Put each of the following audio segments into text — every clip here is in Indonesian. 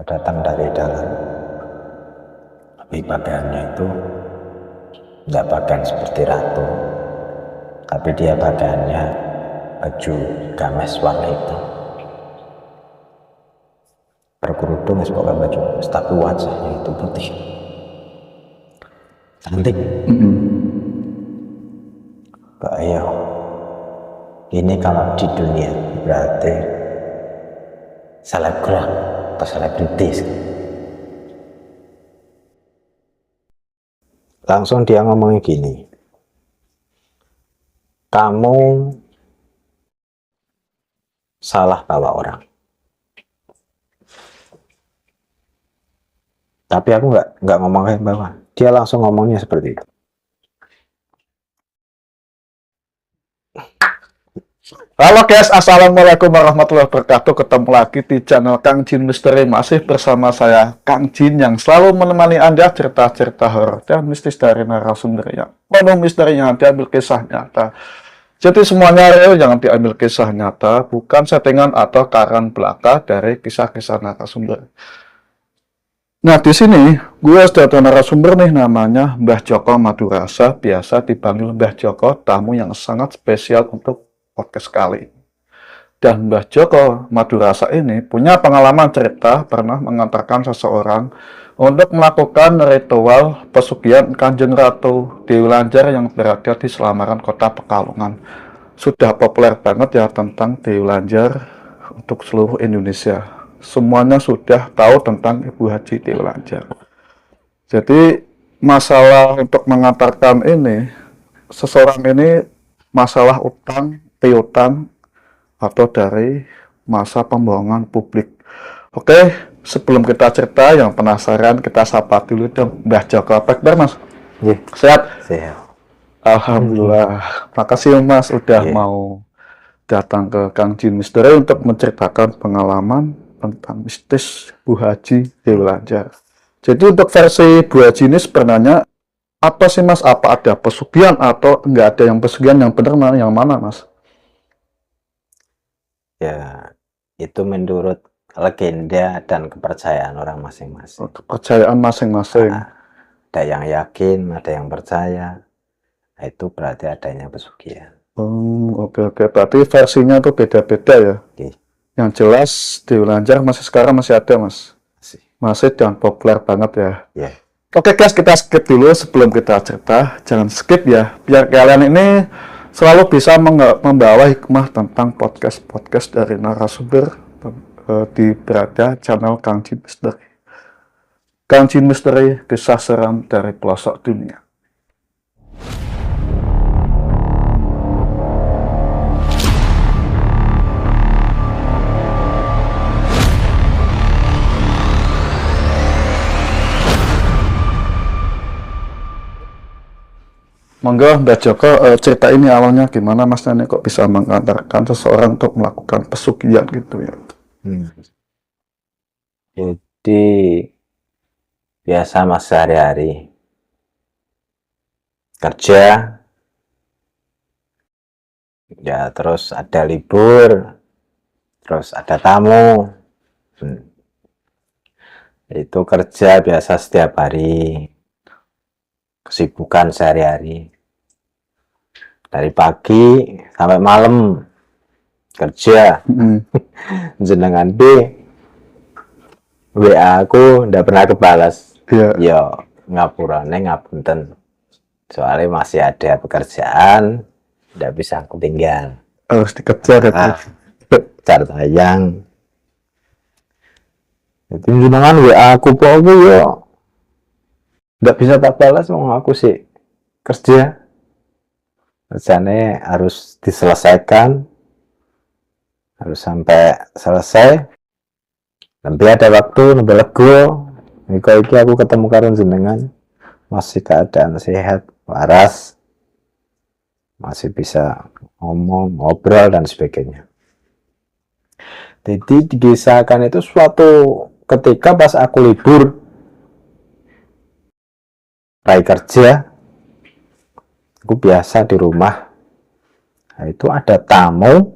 datang dari dalam, tapi pakaiannya itu tidak pakaian seperti ratu, tapi dia pakaiannya baju gamis warna hitam, berkerudung, pakai baju tapi wajahnya itu putih, cantik. Ayo, ini kalau di dunia berarti selebgram atau selebritis. Langsung dia ngomongnya gini, kamu salah bawa orang. Tapi aku nggak ngomong kayak bawa, dia langsung ngomongnya seperti itu. Halo guys, assalamualaikum warahmatullahi wabarakatuh. Ketemu lagi di channel Kang Jin Misteri. Masih bersama saya Kang Jin yang selalu menemani Anda cerita-cerita horor dan mistis dari narasumber yang penuh misteri yang diambil kisah nyata. Jadi semuanya real, jangan diambil kisah nyata, bukan settingan atau karang belaka dari kisah-kisah narasumber. Nah, di sini gue sudah ada narasumber nih, namanya Mbah Joko Madurasa, biasa dipanggil Mbah Joko, tamu yang sangat spesial untuk podcast kali. Dan Mbah Joko Madurasa ini punya pengalaman cerita pernah mengantarkan seseorang untuk melakukan ritual pesugihan Kanjeng Ratu Dewi Lanjar yang berada di selamaran kota Pekalongan. Sudah populer banget ya tentang Dewi Lanjar untuk seluruh Indonesia. Semuanya sudah tahu tentang Ibu Haji Dewi Lanjar. Jadi masalah untuk mengantarkan ini, seseorang ini masalah utang, piutang, atau dari masa pembohongan publik. Oke, sebelum kita cerita, yang penasaran kita sapa dulu dong Mbah Joko. Apa kabar Mas? Yeah. Sehat? Sehat. Alhamdulillah. Makasih Mas udah mau datang ke Kang Jin Misteri untuk menceritakan pengalaman tentang mistis Bu Haji Dewi Lanjar. Jadi untuk versi Bu Haji ini sebenarnya apa sih Mas? Apa ada pesugihan atau nggak ada yang pesugihan, yang benar mana, yang mana Mas? Ya, itu menurut legenda dan kepercayaan orang masing-masing. Kepercayaan masing-masing. Ada yang yakin, ada yang percaya. Nah, itu berarti adanya pesugihan. Oke. Berarti versinya tuh beda-beda ya. Yang jelas Dewi Lanjar sekarang masih ada Mas. Masih dan populer banget ya. Oke guys, kita skip dulu sebelum kita cerita. Jangan skip ya, biar kalian ini selalu bisa membawa hikmah tentang podcast dari narasumber di berada channel Kang Jin Misteri. Kang Jin Misteri, kisah seram dari pelosok dunia. Monggo Mbak Joko, cerita ini awalnya gimana Mas Nenek kok bisa mengantarkan seseorang untuk melakukan pesugihan gitu ya? Jadi biasa Mas sehari-hari kerja, ya terus ada libur, terus ada tamu. Itu kerja biasa setiap hari, kesibukan sehari-hari. Dari pagi sampai malam kerja. Jenengan WA aku ndak pernah kebalas. Yo ngapurane ngapunten, soalnya masih ada pekerjaan, ndak bisa aku tinggal, harus dikejar car tayang. Jadi jenengan WA aku popo yo ndak bisa tak balas, mau aku sih kerja. Kerjanya harus diselesaikan, harus sampai selesai. Nanti ada waktu lebih lego. Iki aku ketemu karo jenengan masih keadaan sehat, waras, masih bisa ngomong, ngobrol dan sebagainya. Jadi dikisahkan itu suatu ketika pas aku libur, rai kerja. Aku biasa di rumah. Nah, itu ada tamu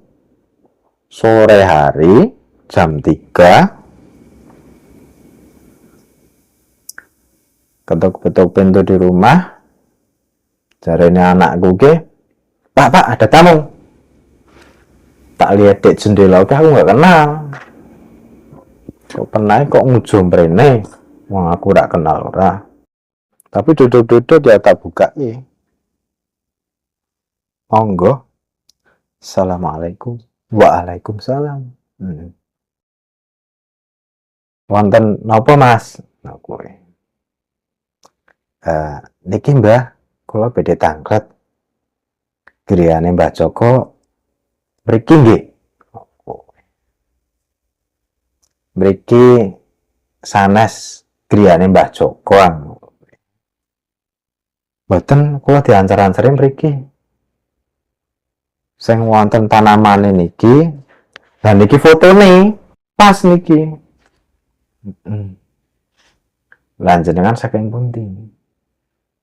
sore hari jam 3 ketuk-ketuk pintu di rumah. Jarene anakku ke, Pak, ada tamu. Tak lihat di jendela, aku nggak kenal. Kok pernah kok ngujum rene, wong aku gak kenal ora. Tapi duduk-duduk ya tak buka monggo. Assalamualaikum. Waalaikumsalam. Wonten napa Mas? Aku niki Mbah, kula badhe tanglet. Griyane Mbah Joko mriki nggih. Mriki sanes griyane Mbah Joko. Mboten kula diancar-ancare mriki. Sing wonten tanamane niki, dan niki fotone pas niki. Lan jenengan saking pundi?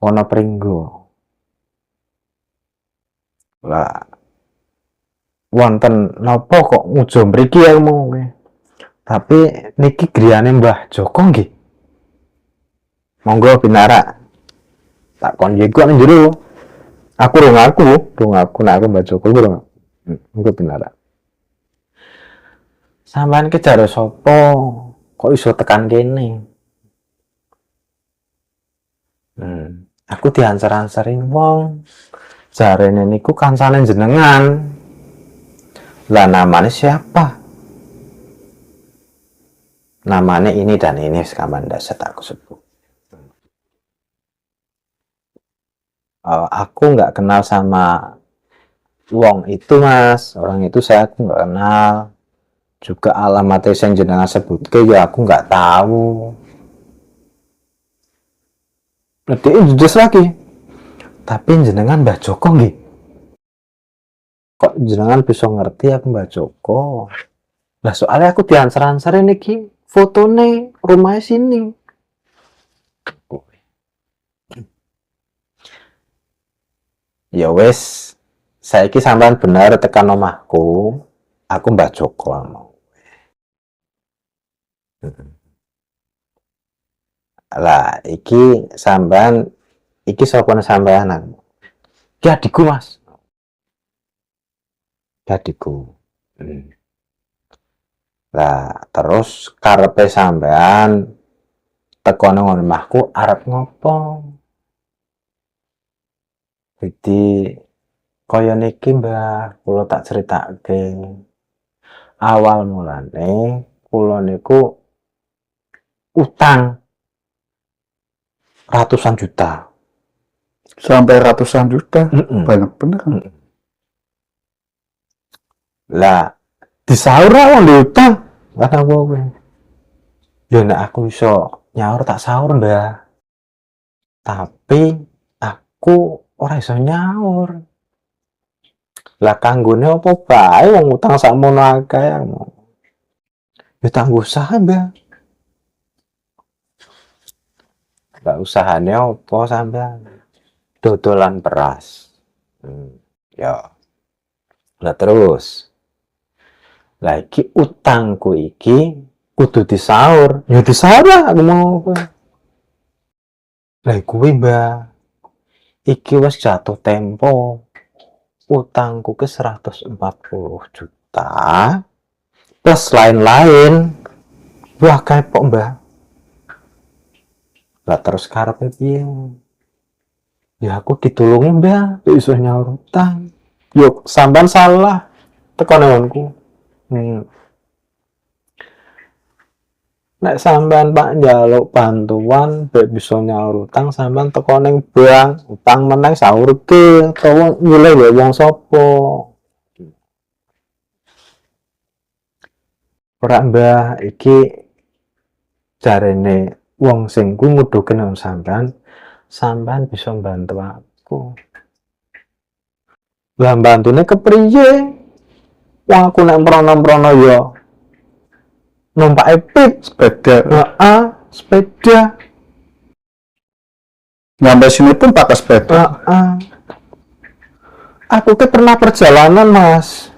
Ana pringgo. Lah wonten napa kok ngujum mriki ilmu? Tapi niki griyane Mbah Joko nggih. Monggo pinara. Tak kon yego nang jero. Aku nek aku Mbah Joko durung. Monggo pinara. Sampeyan ki jare sapa? Kok iso tekan kene? Aku diancar-ancarin wong. Jarene niku kancane jenengan. Lah namanya siapa? Namanya ini dan ini sekarang dasar aku sebut. Aku nggak kenal sama wong itu Mas. Orang itu aku nggak kenal. Juga alamatnya yang jenengan sebut ya aku nggak tahu. Nanti judes lagi. Tapi jenengan Mbah Joko nggih. Kok jenengan bisa ngerti aku Mbah Joko? Lah soalnya aku diancar-ancar niki fotone rumahnya sini. Ya wes, saiki sampean bener tekan omahku. Aku Mbah Joko mau. Lah iki sampean iki sapa sampean aku? Ki adikku Mas. Ki adikku. Lah terus karepe sampean teko nang omahku arep ngopo? Jadi kaya niki Mbah, kula tak critakake. Awal mulane kula niku utang ratusan juta. Sampai ratusan juta. Banyak bener. Lah disaur wong diutang. Kata kowe. Ya nek aku iso nyaur tak saur, Mbah. Tapi aku ora iso nyaur. Lah kanggone apa bae wong utang sakmono akeh. Ya tanggo usaha, Mbah. Lah usahane apa sampean? Dodolan beras. Ya. Lah terus. Lah iki utangku iki kudu disaur. Ya disaur lah aku mau. Lah kuwi, Mbah. Iki wis jatuh tempo. Utangku ke 140 juta. Plus lain-lain. Wah, kepok, Mbah. Lah terus karepe piye? Ya aku ditulungi, Mbah. Iso nyaur utang. Yuk, sampean salah. Tekan ngonku. Nek sampean Pak njaluk bantuan bek bisa nyaur utang, sampean teko ning bank, utang meneh saurke utawa nyuleh wong sapa. Ora Mbah, iki jarene wong sing ku nguduhke nang sampean, sampean bisa bantu aku. Lah bantune kepriye? Wong aku nek mrono-mrono ya numpak pip Sepeda. sepeda. Nyampe sini pun pakai sepeda. Aku ke pernah perjalanan Mas,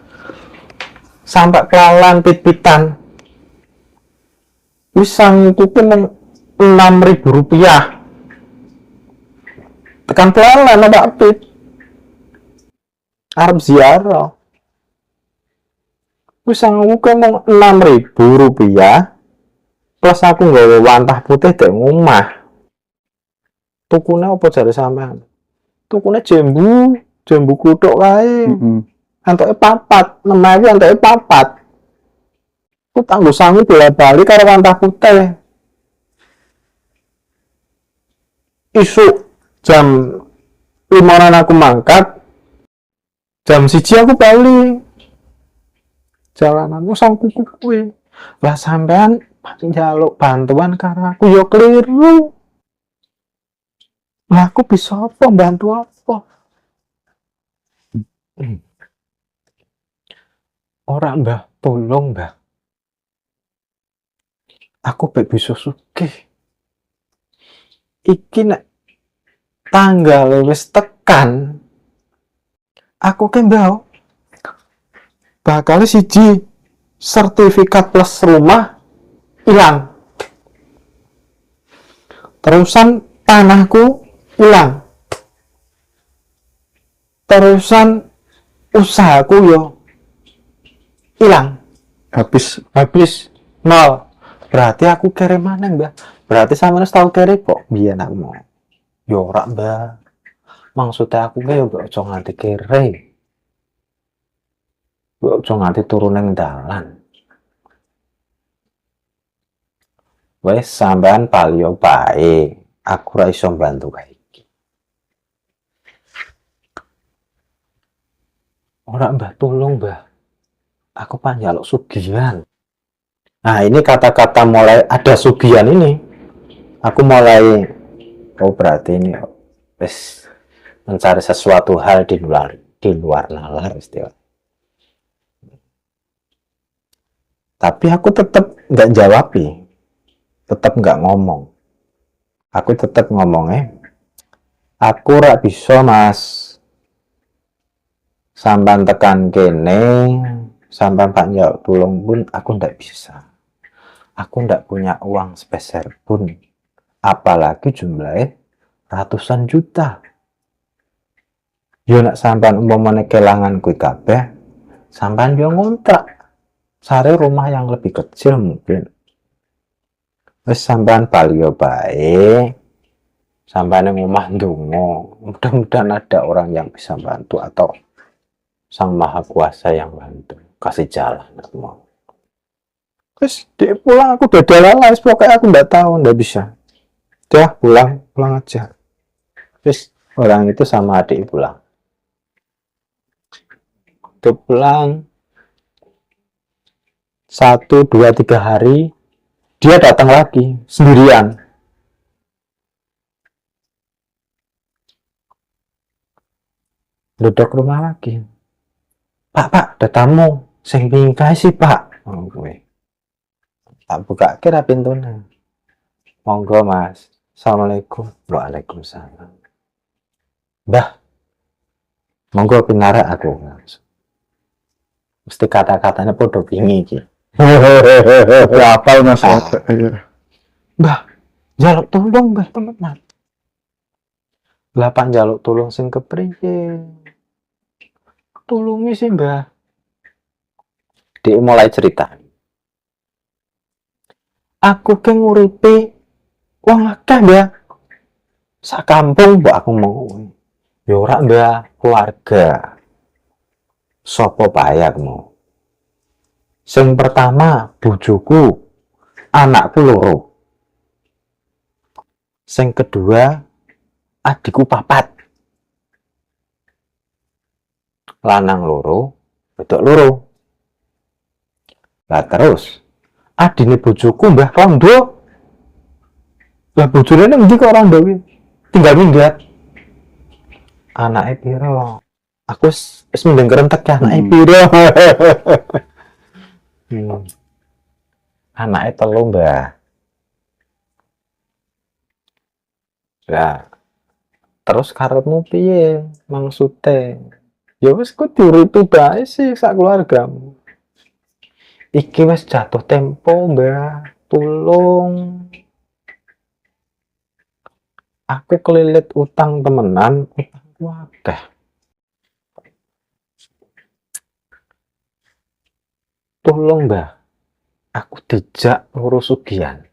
sampai Klalan pit-pitan. Wis sangku ke 6.000 rupiah. tekan Plenen Pak Pit arep ziarah wis sanguke mung Rp6.000 plus aku nggawe wantah putih dek ngomah. Tukune apa jare sampean? Tukune jambu kuthuk wae. Antuke 4, 6.000 antuke 4. Ku tanggo sangu bola-bali karo wantah putih. Isuk jam 5 aku mangkat, jam 1 aku bali. Jalananmu sang kuku kuwi. Lah sampean njaluk bantuan karo aku yo keliru. Lah aku bisa apa bantu apa? Ora Mbah, tolong Mbah. Aku pek bisa sugih. Iki nek tanggal wis tekan, aku ke Mbah bakal siji sertifikat plus rumah hilang. Terusan tanahku hilang. Terusan usahaku yo hilang. Habis nol. Berarti aku kere mana Mbah? Berarti sama wis tau kere kok biyen aku mau. Yo ora Mbah. Maksudnya aku yo gak ojo nganti kere. Gak ojo nganti turun ning dalan. Wes sampean palio bae. Aku ra iso bantu kae iki. Ora Mbah, tolong Mbah. Aku panjaluk sugihan. Nah, ini kata-kata mulai ada sugihan ini. Aku mulai oh berarti ini wes mencari sesuatu hal di luar nalar istilah. Tapi aku tetap nggak jawab, tetap nggak ngomong. Aku tetap ngomongnya, aku rak bisa Mas, sampan tekan kene, sampan Pak jawab tulung pun aku ndak bisa. Aku ndak punya uang sepeser pun, apalagi jumlahnya ratusan juta. Yo nak sampan umpamane kelangan kuwi kabeh, sampan yo ngontrak cari rumah yang lebih kecil mungkin. Wis sampean palio bae. Sampean yang omah ndonga. Mudah-mudahan ada orang yang bisa bantu atau Sang Maha Kuasa yang bantu. Kasih jalan aku mau. Terus dia pulang aku beda lalas pokoknya aku nggak tahu nggak bisa. Dia pulang aja. Terus orang itu sama adik pulang. Dia pulang 1, 2, 3 hari dia datang lagi sendirian. Duduk rumah lagi. Pak, ada tamu. Sing pingkai sih Pak. Oh, gue. Tak buka kira pintunya. Monggo Mas. Assalamualaikum. Waalaikumsalam. Mbah, monggo pinara aku. Mesti kata-katanya podo pingi iki. Apal Mas. Mbah, jaluk tolong Mbah teman-teman. Lapan jaluk tolong sing kepriye. Tulungi sih Mbah. Dia mulai cerita. Aku ke nguripi wong akeh Mbah. Sak kampung mbok aku mau. Ya ora Mbah, keluarga. Sopo bae aku mau. Sing pertama bojoku, anakku loro. Sing kedua adikku 4. Lanang loro, wedok loro. Lah terus adine bojoku Mbah Rondo. Lah bojone nang ndi kok Rondo kuwi? Tinggal minggat. Anake piro? Aku wis mendeng kerentek ya anake piro. Anake 3 Mbah. Lah terus karepmu piye maksude? Ya wis ku diuripi bae sih sak keluargamu. Iki wis jatuh tempo Mbah, tulung. aku kelilit utang temenan, utangku akeh. Tolong Mbah, aku dijak ngurus sugihan.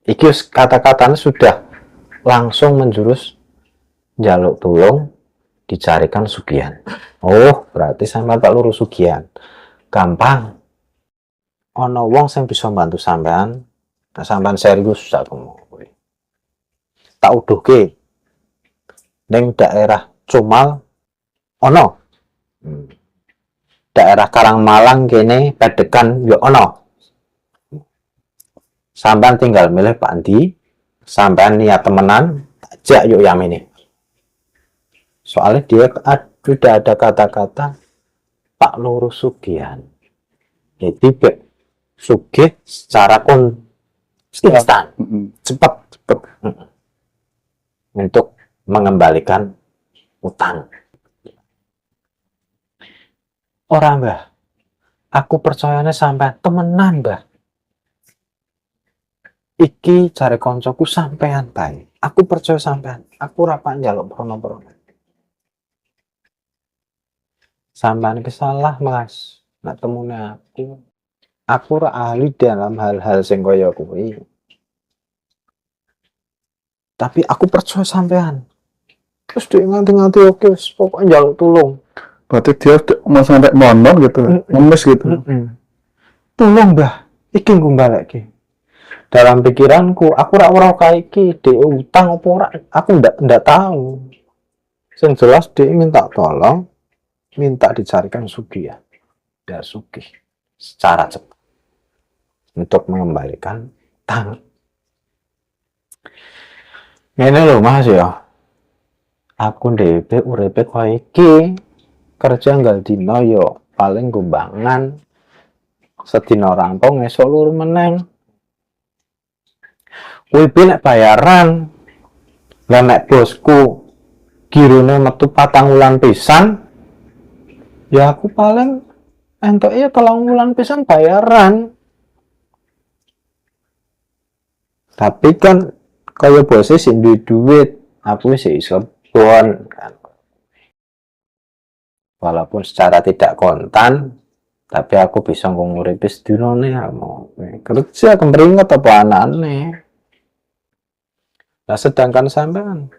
Iki kata-katanya sudah langsung menjurus jaluk tolong dicarikan sugihan. Oh, berarti sampean tak lurus sugihan. Gampang. Ono wong sing bisa bantu sampean. Nah, sampean serius sak ngomong kowe. Tak uduhke ning daerah Cumal ono. Daerah Karangmalang kene Pedekan yo ono. Sampean tinggal milih Pak Andi, sampean niat temenan, ajak yuk yang ini. Soalnya dia sudah ada kata-kata Pak lurus sugihan. Jadi sugih secara konstan, cepat untuk mengembalikan utang. Orang Mbah, aku percayanya sampai temenan Mbah. Iki cari koncoku sampean bae. Aku percaya sampean. Aku rapat njaluk prono-prono. Sampean kesalah Mas. Nak temune aku. Aku ora ahli dalam hal-hal sing kaya kuwi. Tapi aku percaya sampean. Terus dia nganti-nganti oke, pokoknya njaluk tulung. Berarti dia mau sampai monon gitu, ngemis gitu. Tolong Mbah, iki nggo balekke. Dalam pikiranku, aku ora kaiki, dia utang apa ora, aku ndak tahu. Yang jelas dia minta tolong, minta dicarikan sugihan. Ya sugih secara cepat untuk mengembalikan utang. Ngene lho Mas ya. Aku dhewe uripe koyo iki. Kerja nggal dina yo paling gumbangan sedina rampung esuk lur meneng. Kuwi nek bayaran lah nek bosku girone metu 4 wulan pisan ya aku paling entuk ya 3 wulan pisan bayaran. Tapi kan kaya bose sing duwe duit, aku wis iso bon kan. Walaupun secara tidak kontan, tapi aku bisa nguripi sedinane mau kerja kemringet apa anane. Nah sedangkan sampean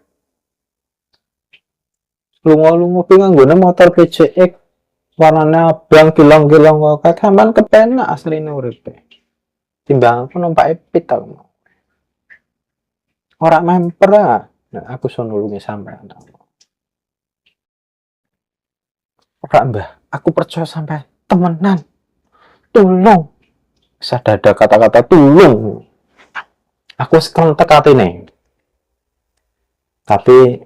lunga-lunga pi nganggone motor PCX warnane abang kilong-kilong kok sampean kepenak asline uripe. Timbang aku numpak Epit ta. Ora memper ah. Nah, aku iso nulungi sampean. Ora Mbah, aku percaya sampai temenan. Tolong. Bisa ada kata-kata tolong. Aku sekentek atine. Tapi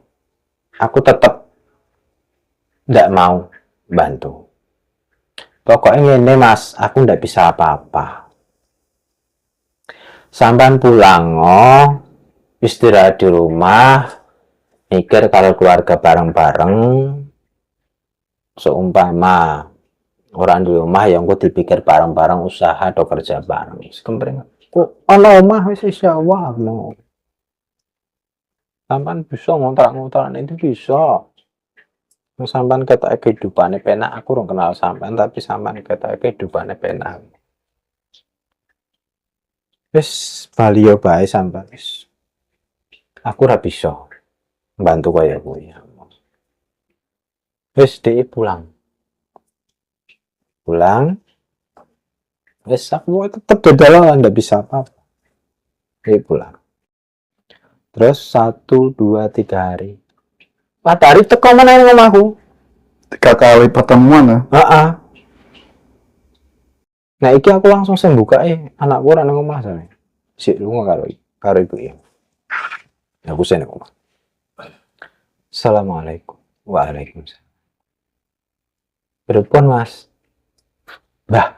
aku tetap ndak mau bantu. Pokoknya ngene Mas, aku ndak bisa apa-apa. Sampai pulang istirahat di rumah, mikir kalau keluarga bareng-bareng. Seumpama orang di rumah yang aku dipikir bareng-bareng usaha atau kerja bareng. Kemring kok ana omah wis insyaallah no. Sampan bisa ngontrak-ngontrak itu bisa. Sampan ketok kehidupane penak, aku ora kenal sampan tapi sampan ketok kehidupane penak. Wis bali yo bae sampan wis. Aku ora bisa bantu kaya kuwi. Wis dhek pulang. Wis aku tetep dalan ndak bisa apa-apa. Dhek pulang. Terus 1, 2, 3 hari. Matahari teko meneh nang omahku. 3 kali pertemuan ya. Heeh. Nah iki aku langsung sing buka anakku ora nang omah sane. Sik lunga karo ibu ya. Aku sing nang omah. Assalamualaikum. Waalaikumsalam. Berpun Mas. Bah,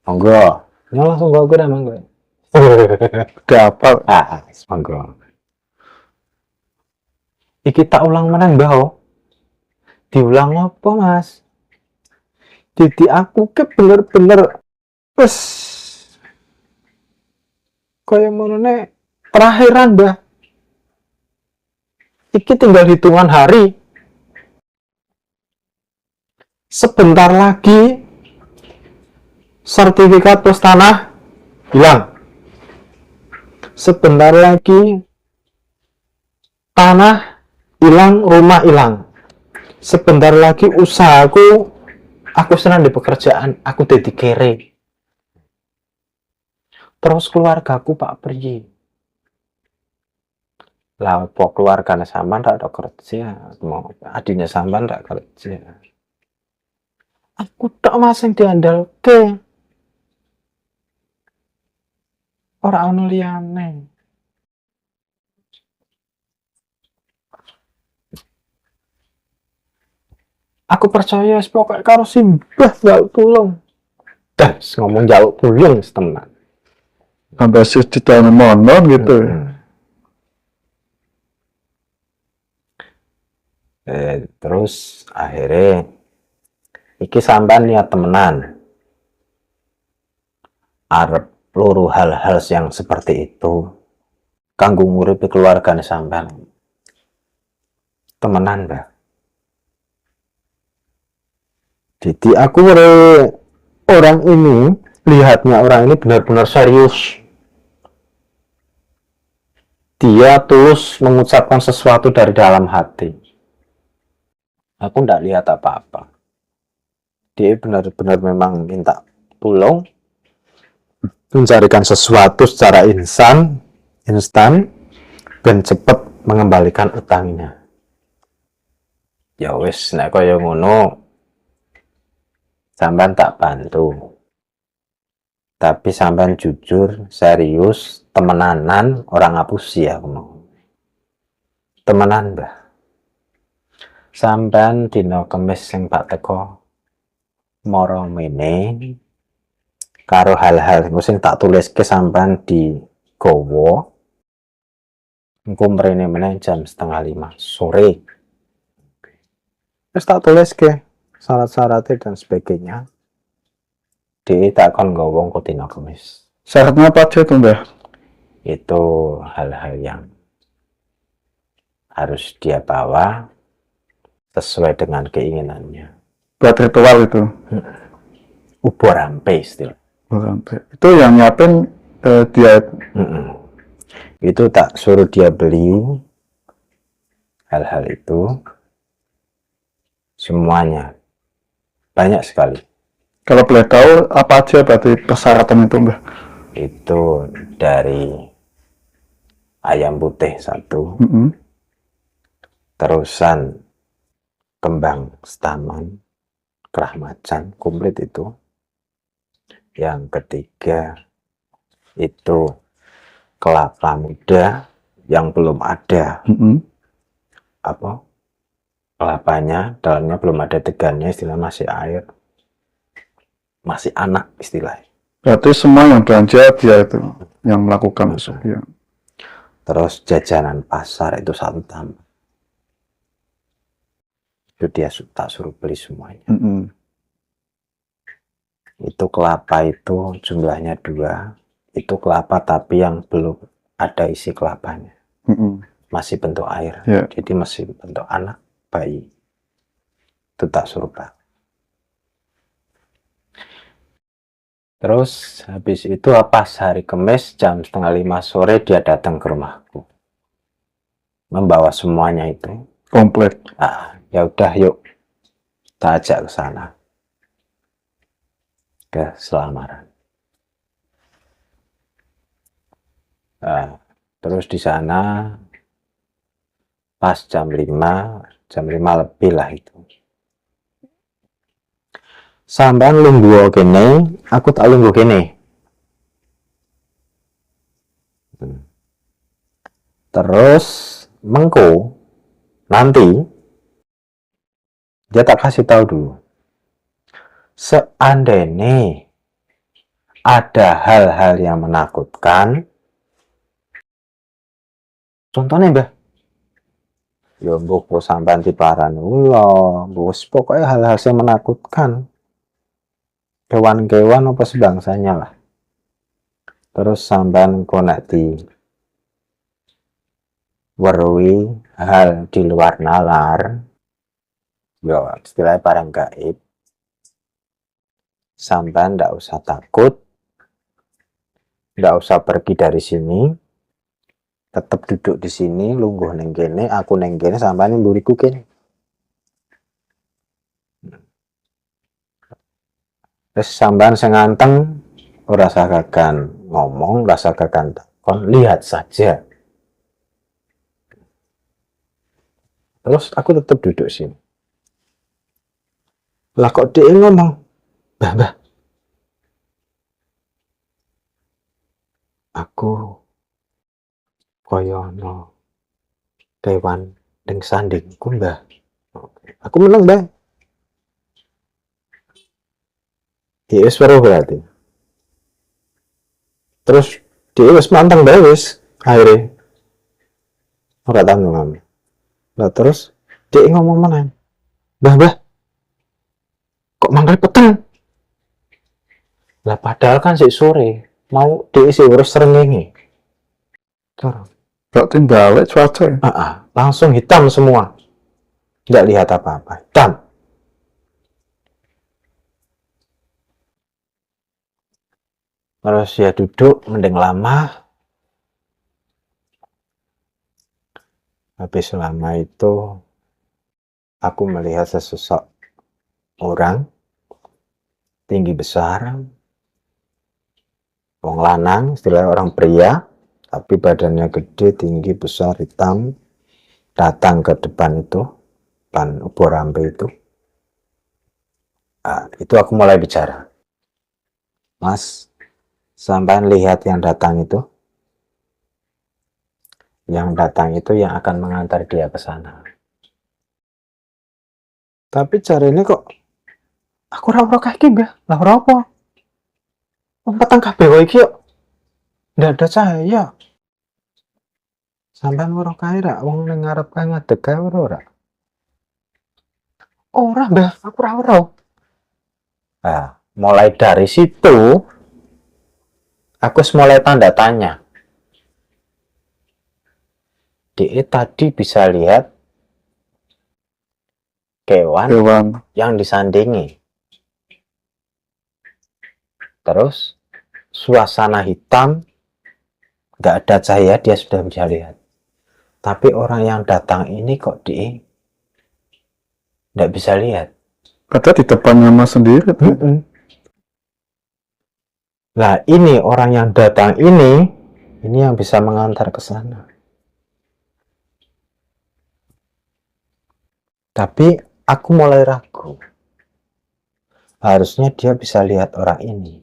monggo. Nyo langsung gue dah monggo. Udah apa? Monggo. Iki tak ulang menang Mbah. Diulang apa Mas? Didi aku ke bener-bener wes kaya menene terakhiran Mbah. iki tinggal hitungan hari. Sebentar lagi sertifikat pos tanah hilang. Sebentar lagi tanah hilang, rumah hilang. Sebentar lagi usahaku, aku senang di pekerjaan, aku jadi kere. Terus keluargaku Pak Priye. Lah po keluarganya sampean ndak ada kerja, mau adiknya sampean ndak kerja. Aku tak masing diandalke. Ora ono liyane. Aku percaya pokoknya karo simbah njaluk tulung. Dah ngomong njaluk tulung tenan. Sampai sih ditanya monon gitu. Terus akhirnya iki sampean niat temenan arep loro hal-hal yang seperti itu kanggo nguripi keluargane sampean temenan Mbak. Jadi aku orang ini lihatnya orang ini benar-benar serius. Dia tulus mengucapkan sesuatu dari dalam hati. Aku ndak lihat apa-apa. Dia benar-benar memang minta tolong mencarikan sesuatu secara instan dan cepat mengembalikan utangnya. Ya wis nek kaya ngono sampean tak bantu. Tapi sampean jujur, serius, temenanan, orang ngapusi aku mau. Temenan, Mbah. Sampean dina Kemis sing Pak teko mara mene karo hal-hal sing tak tuliske sampean di gowo. Engko mrene meneh jam 4:30 sore. Terus tak tuliske syarat-syaratnya dan sebagainya. Dia tak akan ngomong ke dina Kemis. Syaratnya apa aja tuh Mbah? Itu hal-hal yang harus dia bawa sesuai dengan keinginannya. Buat ritual itu. Ubur rampe istilah. Itu yang nyiapin dia. Itu tak suruh dia beli hal-hal itu semuanya banyak sekali. Kalau boleh tahu apa aja berarti persyaratan itu Mbah? Itu dari ayam putih 1, terusan kembang setaman, kerah macan komplit itu. Yang ketiga itu kelapa muda yang belum ada apa kelapanya, dalamnya belum ada degannya, istilah masih air, masih anak istilahnya. Berarti semua yang belanja dia itu yang melakukan ya. Terus jajanan pasar itu 1 tambah. Itu dia tak suruh beli semuanya. Itu kelapa itu jumlahnya 2. Itu kelapa tapi yang belum ada isi kelapanya. Masih bentuk air. Yeah. Jadi masih bentuk anak bayi. Itu tak suruh Pak. Terus habis itu pas hari Kamis jam 4:30 sore dia datang ke rumahku. Membawa semuanya itu. Komplit. Ah, ya udah yuk. Tak ajak ke sana. Ke selamaran. Terus di sana pas jam 5 lebih lah itu. Sampean lungguh kene, aku tak lungguh kene. Terus mengko nanti dia tak kasih tahu dulu. Seandainya ada hal-hal yang menakutkan, contohnya Mbah, ya mbok sampean diparan ulo, bos pokoknya hal-hal yang menakutkan. Kewan-kewan apa sebangsanya lah. Terus sampean konek werui hal di luar nalar, yo istilahnya barang gaib, sampai ndak usah takut, ndak usah pergi dari sini, tetap duduk di sini, lungguh neng kene, aku neng kene, sampai mburiku kene. Terus sampean sing nganteng, ora sagagan ngomong, ora sagagan takon, lihat saja. Terus aku tetap duduk sini. Lah kok dia ngomong, bah, aku koyo no kewan ning sandingku mbah. Aku menang mbah. Dia wis weruh berarti. Terus dia wis manteng bae wis akhirnya. Ora tahu ngomong. Lah terus dia ngomong mana? Bah, kok mangkel peteng? Lah padahal kan sik sore, mau dia isi urus srengenge. Terus Berarti balik cuaca ya? langsung hitam semua. Nggak lihat apa-apa, hitam. Terus ya duduk, mending lama. Habis lama itu, aku melihat sesosok orang, tinggi besar, wong lanang, istilahnya orang pria, tapi badannya gede, tinggi, besar, hitam, datang ke depan itu, depan ubur rampe itu. Nah, itu aku mulai bicara. Mas, sampai lihat yang datang itu? Yang datang itu yang akan mengantar dia ke sana. Tapi caranya kok aku ora kaki mbah. Lah ora apa? Wong peteng kabeh wae iki yo. Ndak ada cahaya. Sampeyan weruh kae ra wong ning ngarep kae ngadeg kae ora? Ora mbah, aku ora weruh. Nah, mulai dari situ aku mulai tanda tanya. Dia tadi bisa lihat kewan yang disandingi. Terus suasana hitam, nggak ada cahaya, dia sudah bisa lihat. Tapi orang yang datang ini kok dia nggak bisa lihat. Ada di depannya Mas sendiri tuh. Nah ini orang yang datang ini yang bisa mengantar ke sana. Tapi aku mulai ragu. Harusnya dia bisa lihat orang ini.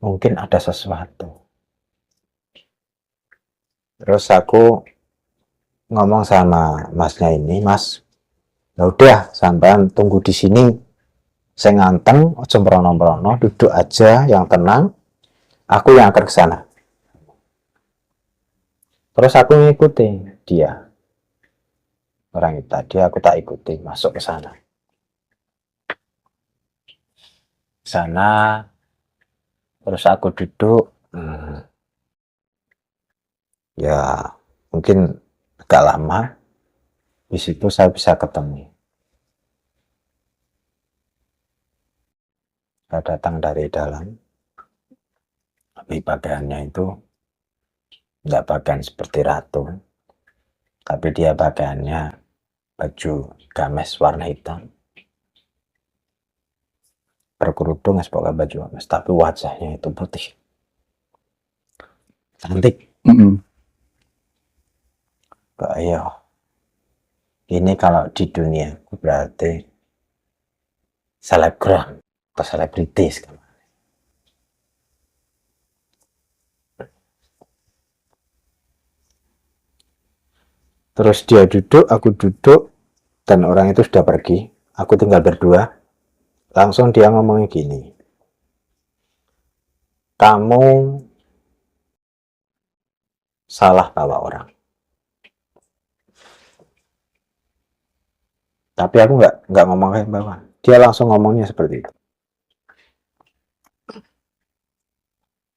Mungkin ada sesuatu. Terus aku ngomong sama masnya ini, Mas, ya udah sampean tunggu di sini. Saya nganteng, ojo merono-merono, duduk aja yang tenang. Aku yang akan ke sana. Terus aku ngikuti dia. Orang itu tadi aku tak ikuti masuk ke sana. Sana terus aku duduk. Ya mungkin agak lama. Di situ saya bisa ketemu. Saya datang dari dalam. Tapi pakaiannya itu nggak pakaian seperti ratu. Tapi dia pakaiannya baju gamis warna hitam. Berkerudung, pakai baju gamis. Tapi wajahnya itu putih. Cantik. Ayo. Ini kalau di dunia berarti selebgram atau selebritis. Terus dia duduk, aku duduk, dan orang itu sudah pergi. Aku tinggal berdua. Langsung dia ngomongnya gini. Kamu salah bawa orang. Tapi aku nggak ngomong kayak bawa. Dia langsung ngomongnya seperti itu.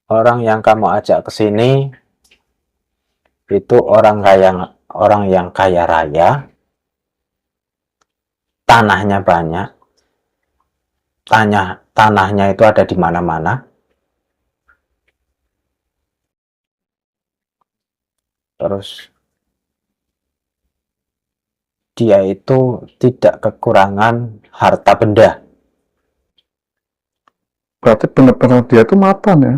Orang yang kamu ajak ke sini itu orang yang kaya raya, tanahnya banyak, tanahnya itu ada di mana-mana, terus dia itu tidak kekurangan harta benda. Berarti benar-benar dia itu mapan ya.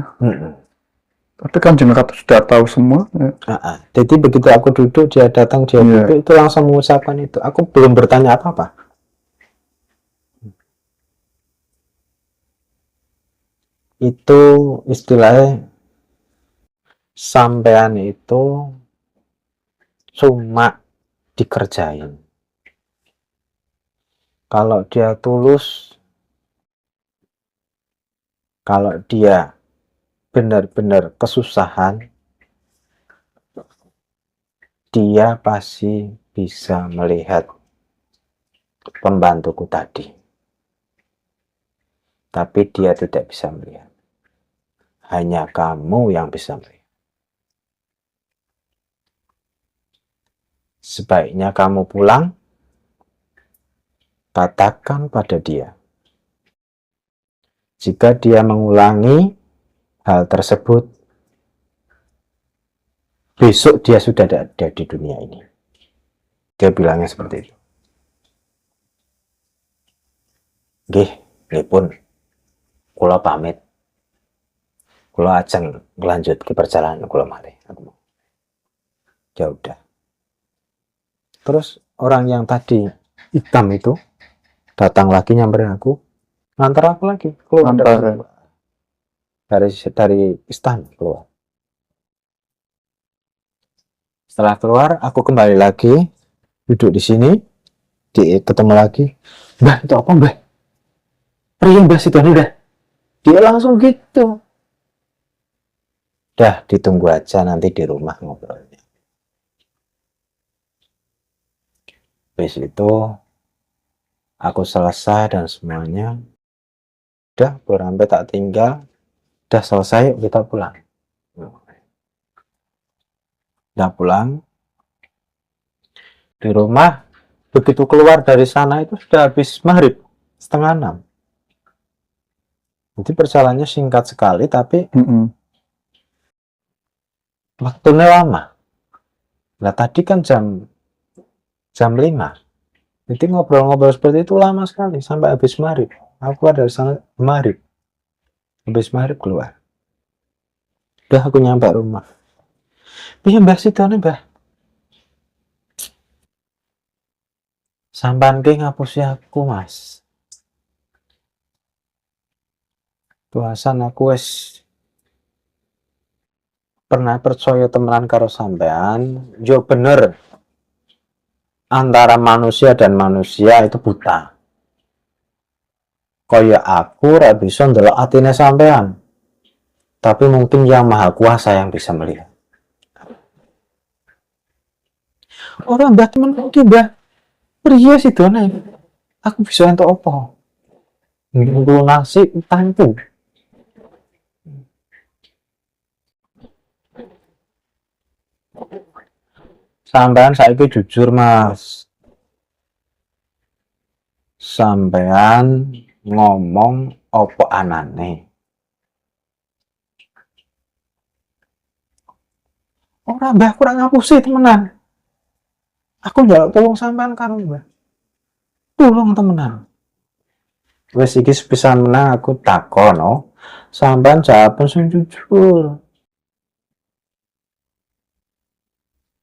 Tapi Kanjeng Ratu sudah tahu semua ya. Jadi begitu aku duduk, dia datang, dia duduk, itu langsung mengucapkan itu. Aku belum bertanya apa-apa. Itu istilahnya, sampean itu cuma dikerjain. Kalau dia tulus, kalau dia benar-benar kesusahan, dia pasti bisa melihat pembantuku tadi. Tapi dia tidak bisa melihat. Hanya kamu yang bisa melihat. Sebaiknya kamu pulang, katakan pada dia. Jika dia mengulangi hal tersebut, besok dia sudah ada di dunia ini. Dia bilangnya seperti itu. Nggih pun, kula pamit. Kula ajeng lanjut ke perjalanan kula malih. Ya udah. Terus orang yang tadi hitam itu datang lagi nyamperin aku, ngantar aku lagi keluar dari istana keluar. Setelah keluar, aku kembali lagi duduk di sini, ketemu lagi. Mbah, itu apa mbah? Pria mbah situ udah. Dia langsung gitu. Dah, ditunggu aja nanti di rumah ngobrolnya. Habis itu aku selesai dan semuanya udah, sampai tak tinggal, udah selesai, kita pulang. Udah pulang di rumah, begitu keluar dari sana itu sudah habis maghrib, 5:30. Jadi perjalanannya singkat sekali, tapi waktunya lama. Nah tadi kan jam 5. Jadi ngobrol-ngobrol seperti itu lama sekali sampai habis maghrib. Aku keluar dari sana maghrib. Habis maghrib keluar. Udah aku nyampe rumah. Piye mbah sidone mbah? Sampan ki ngapusi aku mas. Tuasan aku wis pernah percaya temenan karo sampean, yo bener. Antara manusia dan manusia itu buta. Kaya aku ora bisa ndelok atine sampean. Tapi mungkin yang maha kuasa yang bisa melihat. Orang mbah temen iki mbah. Priye sidone? Aku bisa entuk apa? Nglunasi utangku. Sampean saiki jujur mas. Sampean ngomong apa anane? Ora mbah, kurang ngapusi temenan. Aku njaluk tolong sampean karo mbah. Tolong temenan. Wes iki sepisan menang aku takon, oh. Sampean jawaban sing jujur.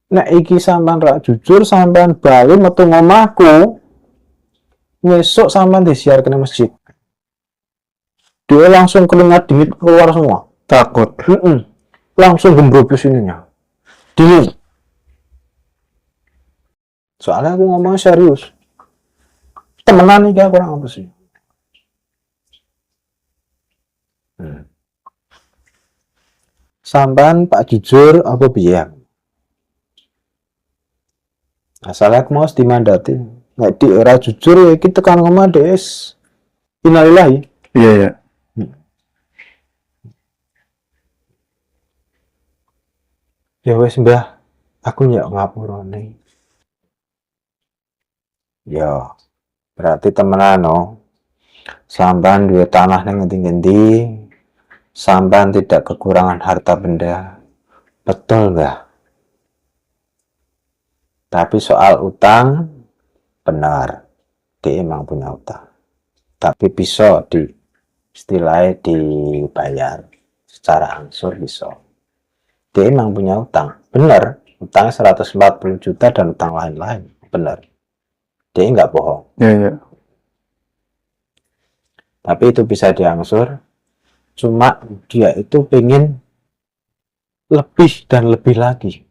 Nek iki sampean rak jujur, sampean bali metu ngomahku. Besok sampean disiarkan ke masjid. Dia langsung keringat dingin keluar semua. Takut. Langsung gembrobos ininya. Dingin. Soalnya aku ngomongnya serius. Temenan nih kurang apa sih? Sampean Pak jujur apa biar? Asalnya aku mau dimandati. Nek di era jujur ya kita kan ngomong des. Innalillahi. Iya ya. Ya wes mbah, aku ya ngapurane. Ya, berarti temenan no. Sampean duwe tanah ning ngendi-ngendi, sampean tidak kekurangan harta benda. Betul nggak? Tapi soal utang, benar, dia emang punya utang. Tapi bisa istilahnya dibayar secara angsur bisa. Dia emang punya utang, benar. Utangnya 140 juta dan utang lain-lain, benar. Dia nggak bohong. Ya. Tapi itu bisa diangsur. Cuma dia itu pengen lebih dan lebih lagi.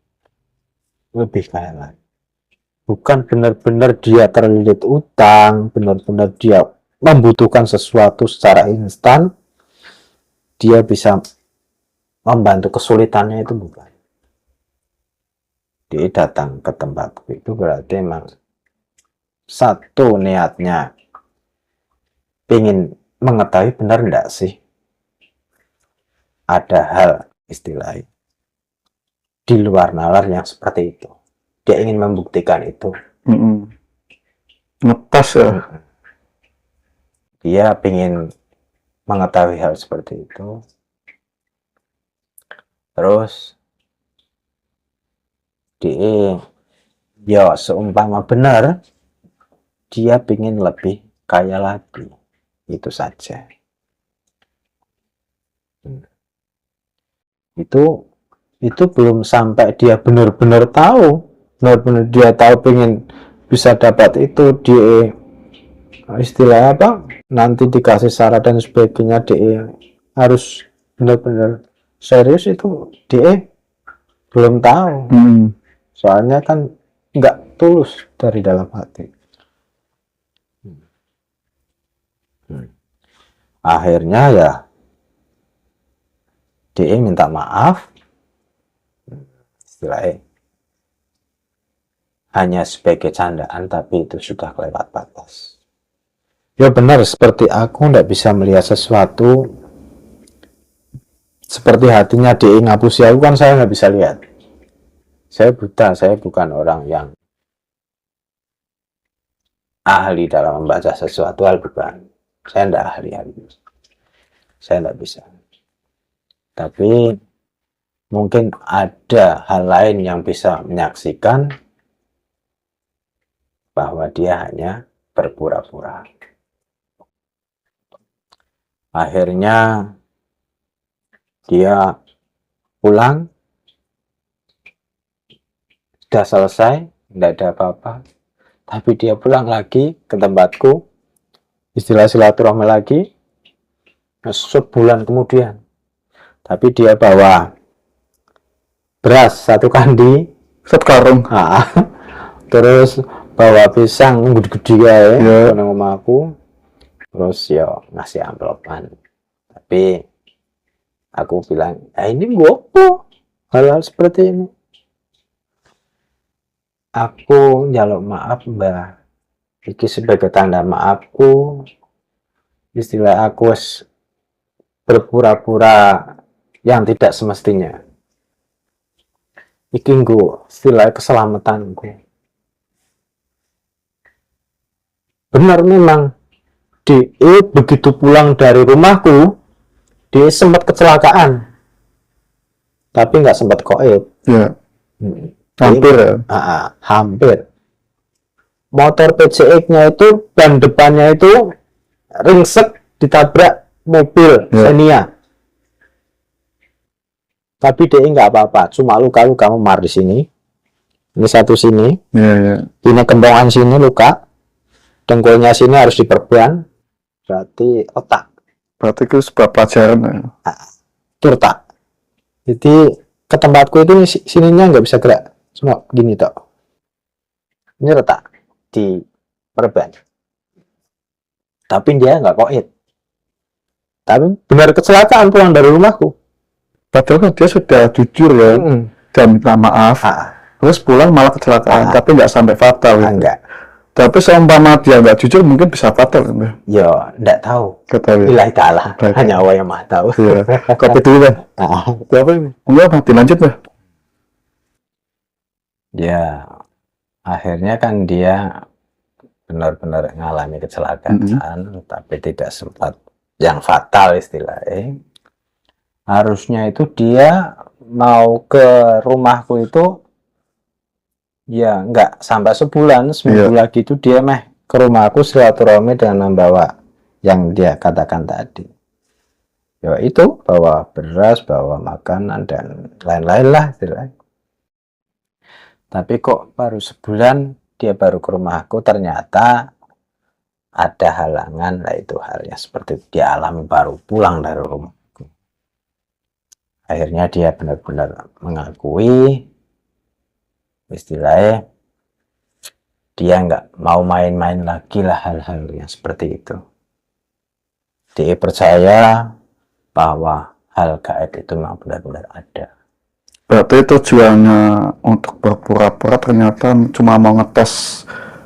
Lebih kaya lagi. Bukan benar-benar dia terlilit utang, benar-benar dia membutuhkan sesuatu secara instan, dia bisa membantu kesulitannya, itu bukan. Dia datang ke tempatku itu berarti memang satu niatnya pengen mengetahui benar enggak sih ada hal istilahnya di luar nalar yang seperti itu. Dia ingin membuktikan itu. Ngepas ya. Dia ingin mengetahui hal seperti itu. Terus dia ya seumpama benar dia ingin lebih kaya lagi, itu saja. Itu belum sampai dia benar-benar tahu, benar-benar dia tahu pengen bisa dapat itu. Dia istilah apa, nanti dikasih syarat dan sebagainya, dia harus benar-benar serius, itu dia belum tahu. Soalnya kan nggak tulus dari dalam hati. Akhirnya ya dia minta maaf, istilahnya hanya sebagai candaan, tapi itu sudah kelewat batas. Ya benar, seperti aku nggak bisa melihat sesuatu seperti hatinya dia ngapusi aku, kan saya nggak bisa lihat. Saya buta, saya bukan orang yang ahli dalam membaca sesuatu hal, bukan. Saya tidak ahli hal itu. Saya tidak bisa. Tapi mungkin ada hal lain yang bisa menyaksikan bahwa dia hanya berpura-pura. Akhirnya dia pulang, sudah selesai, tidak ada apa-apa. Tapi dia pulang lagi ke tempatku, istilah silaturahmi lagi, sebulan kemudian. Tapi dia bawa beras 1 kandi, 1 karung. Terus bawa pisang gede-gede ya, nang omahku. Terus ya ngasih amplopan. Tapi aku bilang, ini gopo hal-hal seperti ini. Aku njaluk maaf mbak, iki sebagai tanda maafku. Istilah aku berpura-pura yang tidak semestinya. Iki nggo istilah keselamatanku. Benar, memang dia begitu pulang dari rumahku, dia sempat kecelakaan, tapi nggak sempat koit. Ya. Hampir ya. Hampir. Motor PCX-nya itu ban depannya itu ringsek ditabrak mobil Xenia. Tapi dia nggak apa-apa, cuma luka-luka memar di sini. Ini satu sini. Ini kentongan sini luka. Dengkulnya sini harus diperban. Berarti otak. Berarti itu sebuah pelajaran ya. Itu otak. Jadi ke tempatku itu sininya nggak bisa gerak. Cuma gini tok. Ini retak di perban. Tapi dia nggak koit. Tapi benar kecelakaan pulang dari rumahku. Padahal kan dia sudah jujur ya, dan minta maaf. Terus pulang malah kecelakaan, tapi nggak sampai fatal. Enggak. Tapi seumpama dia nggak jujur mungkin bisa fatal kan? Ya, nggak tahu. Ketahui. Billahi ta'ala. Hanya Allah yang maha tahu. Iya. Kopi dulu kan? Apa ini? Enggak, dilanjut lah. Ya, akhirnya kan dia benar-benar mengalami kecelakaan, tapi tidak sempat yang fatal istilahnya. Harusnya itu dia mau ke rumahku itu ya nggak sampai sebulan, seminggu lagi itu dia ke rumahku silaturahmi dengan membawa yang dia katakan tadi. Ya itu, bawa beras, bawa makanan dan lain-lain lah istilahnya. Tapi kok baru sebulan dia baru ke rumahku, ternyata ada halangan, lah itu halnya seperti dia alami baru pulang dari rumahku. Akhirnya dia benar-benar mengakui istilahnya dia nggak mau main-main lagi lah hal-hal yang seperti itu. Dia percaya bahwa hal gaib itu memang benar-benar ada. Berarti tujuannya untuk berpura-pura ternyata cuma mau ngetes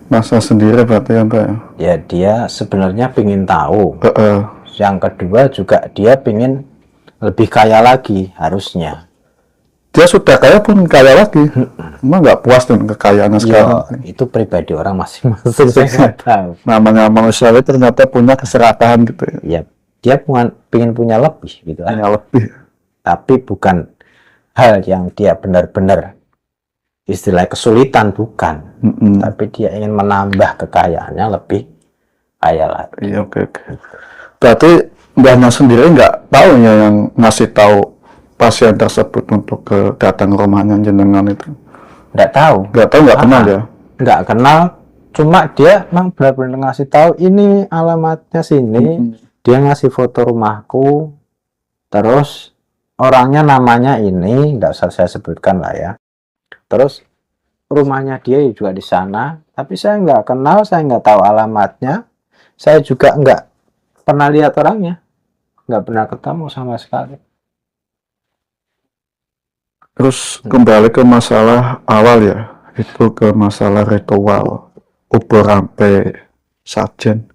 masa sendiri berarti ya Mbak? Ya dia sebenarnya ingin tahu. Yang kedua juga dia ingin lebih kaya lagi harusnya. Dia sudah kaya pun kaya lagi. Emang nggak puas dengan kekayaannya sekarang? Itu pribadi orang masing-masing. Saya nggak tahu. Namanya manusia ternyata punya keserakahan gitu ya. Ya, dia pengen punya lebih gitu. Punya lebih. Tapi bukan hal yang dia benar-benar istilah kesulitan, bukan. Tapi dia ingin menambah kekayaannya lebih kaya lagi. Iya, oke. Berarti Mbahnya sendiri nggak tahu ya yang ngasih tahu pasien tersebut untuk datang ke rumahnya jenengan itu? Nggak tahu. Nggak kenal ya? Nggak kenal, cuma dia memang benar-benar ngasih tahu ini alamatnya sini. Dia ngasih foto rumahku, terus orangnya namanya ini, nggak usah saya sebutkan lah ya. Terus rumahnya dia juga di sana, tapi saya nggak kenal, saya nggak tahu alamatnya, saya juga nggak pernah lihat orangnya, nggak pernah ketemu sama sekali. Terus kembali ke masalah awal ya, itu ke masalah ritual ubur rampe sajen.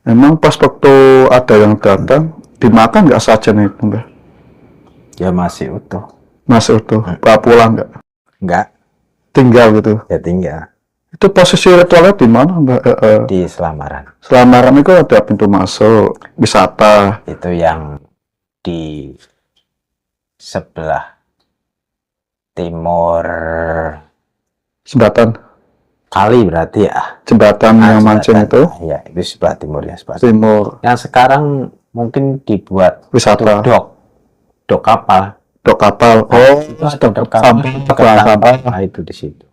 Emang pas waktu ada yang datang dimakan nggak sajen itu Mbak? Ya masih utuh. Masih utuh. Pulang nggak? Nggak. Tinggal gitu? Ya tinggal. Itu posisi ritualnya di mana Mbak? Di Selamaran. Selamaran itu ada pintu masuk wisata. Itu yang di sebelah timur. Jembatan. Kali berarti ya. Jembatan yang mancing itu? Ya, itu sebelah timurnya. Sebelah timur. Yang sekarang mungkin dibuat wisata. Dok kapal. Dok kapal. Oh, itu ada dok kapal. Nah, itu di situ.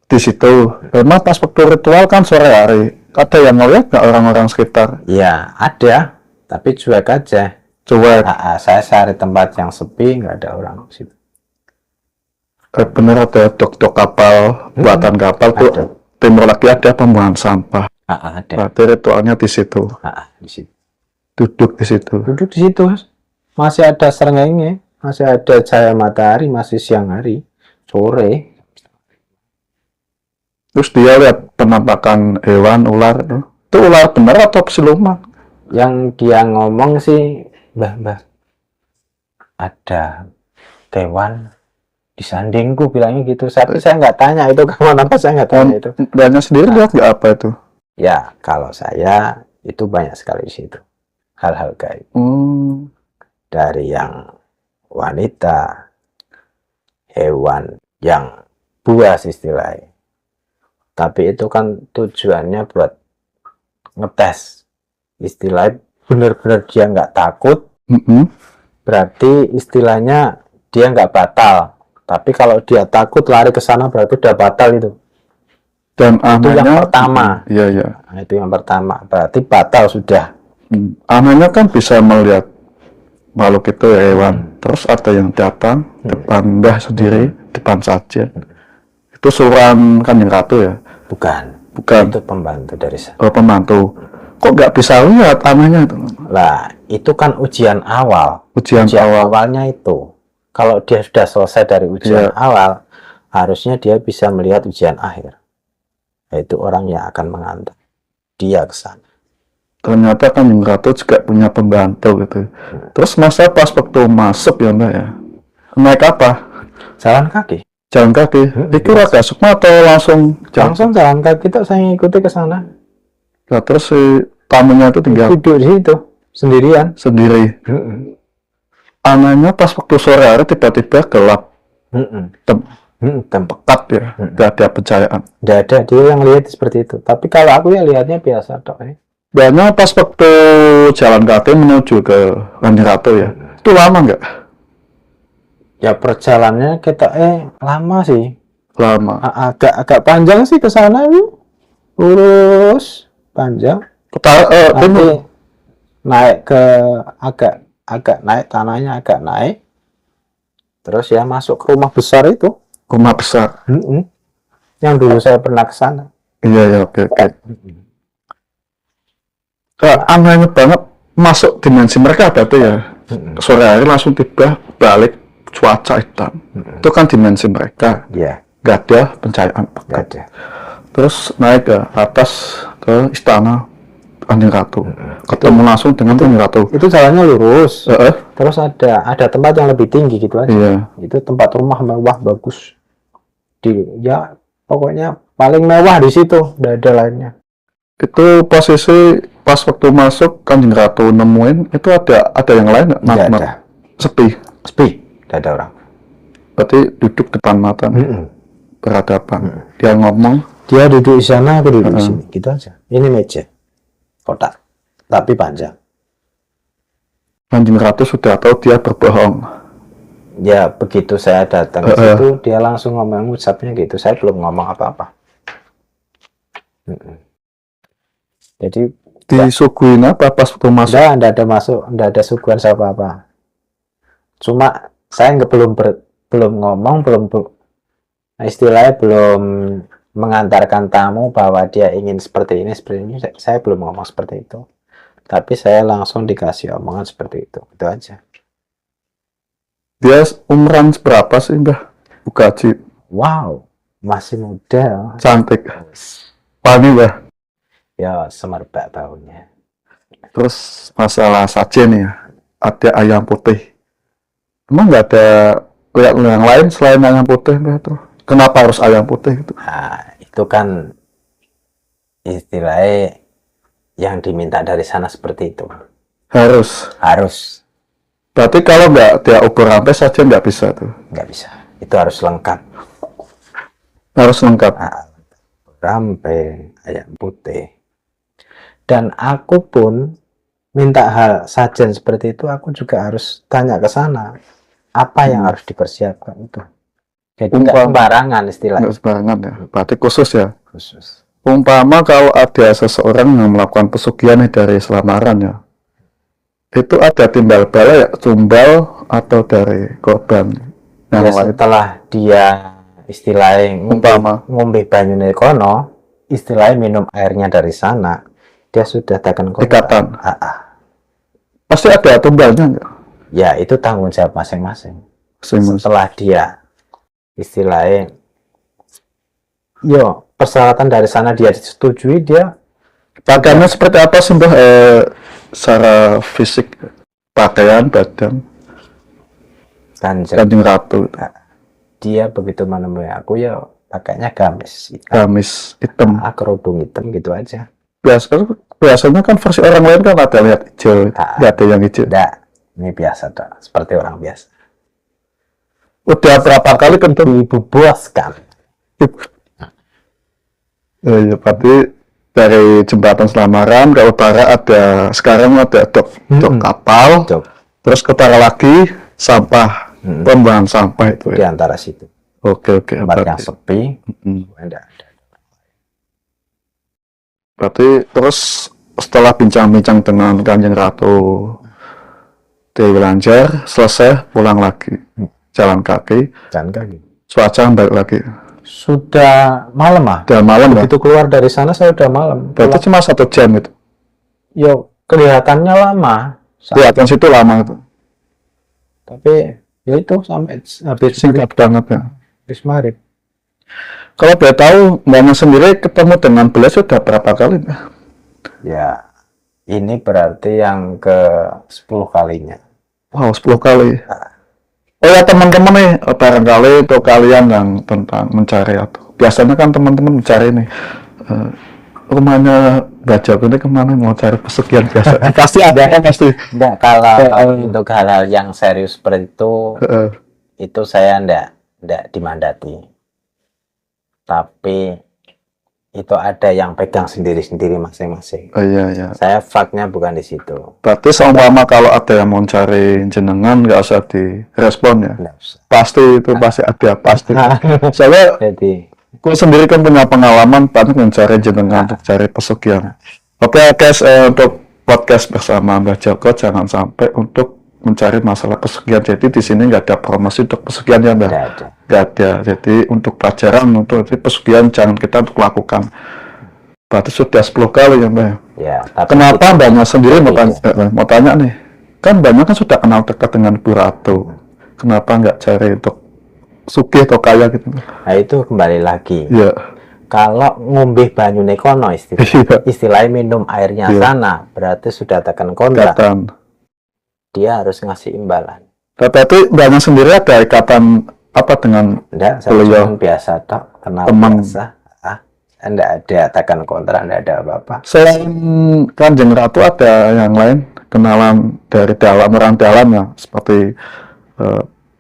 Di situ. Memang pas waktu ritual kan sore hari. Ada yang ngeliat nggak orang-orang sekitar? Ya, ada. Tapi cuek aja. Cuek. Saya cari tempat yang sepi, nggak ada orang di situ. Bener ada dok kapal, buatan kapal tuh. Timur lagi ada pembuangan sampah. Ada. Berarti ritualnya di situ. Di situ. Duduk di situ. Duduk di situ. Masih ada serengenge, masih ada cahaya matahari, masih siang hari, sore. Terus dia lihat penampakan hewan, ular itu. Itu ular benar atau siluman? Yang dia ngomong sih, Mbah, ada hewan di sandingku, bilangnya gitu. Tapi saya nggak tanya itu kemana, apa saya nggak tanya itu. Mbahnya sendiri lihat nggak apa itu? Ya, kalau saya itu banyak sekali di situ hal-hal gaib. Dari yang wanita, hewan, yang buas istilahnya. Tapi itu kan tujuannya buat ngetes. Istilahnya benar-benar dia nggak takut. Berarti istilahnya dia nggak batal. Tapi kalau dia takut lari ke sana berarti udah batal itu. Dan itu yang pertama. Iya. Nah, itu yang pertama. Berarti batal sudah. Anehnya kan bisa melihat makhluk itu hewan. Terus ada yang datang depan Mbah sendiri, depan saja. Itu suruhan Kanjeng Ratu ya? Bukan. Itu pembantu dari saya. Oh, pembantu. Kok nggak bisa lihat anehnya itu? Lah, itu kan ujian awal. Ujian awalnya itu. Kalau dia sudah selesai dari ujian awal, harusnya dia bisa melihat ujian akhir. Yaitu orang yang akan mengantar dia ke sana. Ternyata Kanjeng Ratu juga punya pembantu gitu. Terus masa pas waktu masuk ya Mbak ya? Naik apa? Jalan kaki. Jalan kaki. Itu rada sukma atau langsung jalan? Langsung jalan kaki itu saya ngikuti ke sana. Nah, terus si tamunya itu tinggal Duduk di situ sendirian. sendiri. Anehnya pas waktu sore hari tiba-tiba gelap. Tempat ya, nggak ada pencahayaan. Nggak ada, dia yang lihat seperti itu. Tapi kalau aku ya lihatnya biasa tok. Banyak pas waktu jalan kaki menuju ke Kanjeng Ratu ya. Itu lama nggak? Ya perjalanannya kita lama sih. Lama. Agak panjang sih ke sana itu. Lurus panjang. Nanti naik ke agak naik tanahnya agak naik. Terus ya masuk ke rumah besar itu. Rumah besar. Yang dulu saya pernah ke sana. Iya, oke. Anehnya banget masuk dimensi mereka berarti ya. Sore hari langsung tiba balik cuaca hitam. Itu kan dimensi mereka. Iya. Gak ada pencahayaan. Gak ada. Terus naik ke atas ke istana Kanjeng Ratu. Ketemu langsung dengan Kanjeng Ratu. Itu jalannya lurus. Terus ada tempat yang lebih tinggi gitu aja. Iya. Itu tempat rumah mewah bagus. Ya pokoknya paling mewah di situ, nggak ada lainnya. Itu posisi pas waktu masuk Kanjeng Ratu nemuin itu ada yang lain nggak? Nggak ada. Sepi. Nggak ada orang. Berarti duduk depan mata. Berhadapan. Dia ngomong. Dia duduk di sana, aku duduk di sini, gitu aja. Ini meja kotak, tapi panjang. Kanjeng Ratu sudah tahu dia berbohong. Ya begitu saya datang ke situ, dia langsung ngomong ucapnya gitu. Saya belum ngomong apa-apa. Jadi disuguhin apa pas waktu masuk? Nggak ada masuk, nggak ada suguhan apa-apa. Cuma saya belum ngomong, istilahnya belum mengantarkan tamu bahwa dia ingin seperti ini. Saya belum ngomong seperti itu. Tapi saya langsung dikasih omongan seperti itu aja. Dia umuran berapa sih, Mbah? Bukaji. Wow, masih muda. Cantik. Pani, Mbah. Ya, semerbak tahunnya. Terus masalah sajen ya, ada ayam putih. Emang nggak ada yang lain selain ayam putih, Mbah, tuh? Kenapa harus ayam putih itu? Nah, itu kan istilahnya yang diminta dari sana seperti itu. Harus. Berarti kalau nggak dia ubur rampe saja nggak bisa tuh? Nggak bisa. Itu harus lengkap. Harus lengkap. Nah, rampe, ayam putih. Dan aku pun minta hal sajen seperti itu, aku juga harus tanya ke sana. Apa yang harus dipersiapkan itu. Jadi nggak sembarangan istilahnya. Nggak sembarangan ya. Berarti khusus ya? Khusus. Umpama kalau ada seseorang yang melakukan pesugihan dari selamaran ya, itu ada timbal bala ya, tumbal atau dari korban yang Ya, lain. setelah dia istilahnya ngombe banyune kono, istilahnya minum airnya dari sana, dia sudah takkan ikatan. Pasti ada tumbalnya nggak? Ya, itu tanggung jawab masing-masing. Setelah dia istilahnya persyaratan dari sana dia disetujui, dia pakaiannya seperti apa sih, Mbah? Secara fisik, pakaian, badan Kanjeng Ratu. Dia begitu menemui aku ya pakainya gamis hitam, kerudung hitam gitu aja. Biasanya kan versi orang lain kan ada lihat hijau, nggak ada yang hijau. Nggak, ini biasa dah, seperti orang biasa. Udah berapa kali ketemu Ibu bos kan? Ya, berarti dari jembatan Selamaran ke utara sekarang ada dok kapal, terus ke utara lagi sampah, pembuangan sampah itu di antara situ. Oke. Tempat yang sepi, enggak ada. Berarti terus setelah bincang-bincang dengan Kanjeng Ratu Dewi Lanjar, selesai pulang lagi, jalan kaki. Cuaca balik lagi. Sudah malam Udah malam. Begitu keluar dari sana saya udah malam. Berarti cuma 1 jam itu. Kelihatannya lama. Kelihatan situ lama itu. Tapi ya itu sampai habis singkat banget ya. Habis maghrib. Kalau boleh tahu, Mbaknya sendiri ketemu dengan beliau sudah berapa kali? Ya, ini berarti yang ke 10 kalinya. Wow, 10 kali. Oh ya teman-teman nih, barangkali untuk kalian yang tentang mencari atau biasanya kan teman-teman mencari nih eh, rumahnya Baja ini kemana mau cari pesugihan biasa. Pasti ada kan pasti. Enggak, kalau Eh, untuk hal-hal yang serius seperti eh, itu saya enggak dimandati. Tapi itu ada yang pegang sendiri-sendiri masing-masing. oh iya ya. Saya faknya bukan di situ. Berarti seumpama kalau ada yang mau cari jenengan nggak usah direspon ya. Enggak usah. Pasti itu pasti ada pasti. Soalnya Jadi, aku sendiri kan punya pengalaman banyak mencari jenengan untuk cari pesugihan. Oke guys, untuk podcast bersama Mbah Joko jangan sampai untuk mencari masalah pesugihan. Jadi di sini nggak ada promosi untuk pesugihan ya Mbah. enggak ada. Nggak ada. Jadi untuk pelajaran untuk pesugihan jangan kita untuk lakukan. Berarti sudah 10 kali ya Mbah. Ya, tapi Kenapa itu- Mbahnya sendiri mau Iya. tanya, mau tanya nih? Kan Mbahnya kan sudah kenal dekat dengan Bu Ratu. Kenapa nggak cari untuk sugih atau kaya gitu? Nah, itu kembali lagi. Iya. Kalau ngombe banyu nekono Iya. istilahnya minum airnya Iya. sana, berarti sudah tekan kontrak. Ikatan. Dia harus ngasih imbalan. Tapi Mbahnya sendiri ada ikatan apa dengan Enggak, saya Beliau. cuma biasa tok, kenal Teman. biasa. Enggak ada tekan kontrak, enggak ada apa-apa. selain Kanjeng Ratu ada yang lain kenalan dari dalam orang dalam ya seperti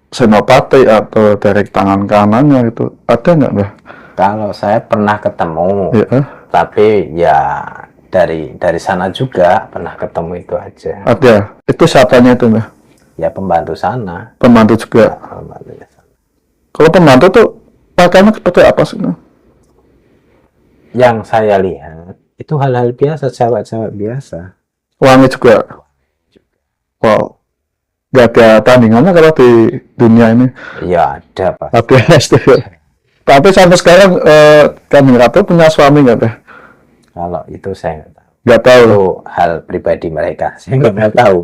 Senopati atau dari tangan kanannya gitu ada nggak Mbah? Kalau saya pernah ketemu, Ya, tapi ya dari sana juga pernah ketemu itu aja. ada. Itu siapanya itu Mbah? Ya pembantu sana. Pembantu juga. Pembantunya sana. Kalau pembantu tuh pakaiannya seperti apa sih? Mbah? Yang saya lihat itu hal-hal biasa, cewek-cewek biasa. Wangi juga. Wow. Nggak ada tandingannya kalau di dunia ini. Ya ada Pak. Ada pasti. Tapi sampai sekarang Kanjeng Ratu punya suami nggak Mbah? Kalau itu saya nggak tahu. Nggak tahu. Itu hal pribadi mereka. Saya nggak mau tahu.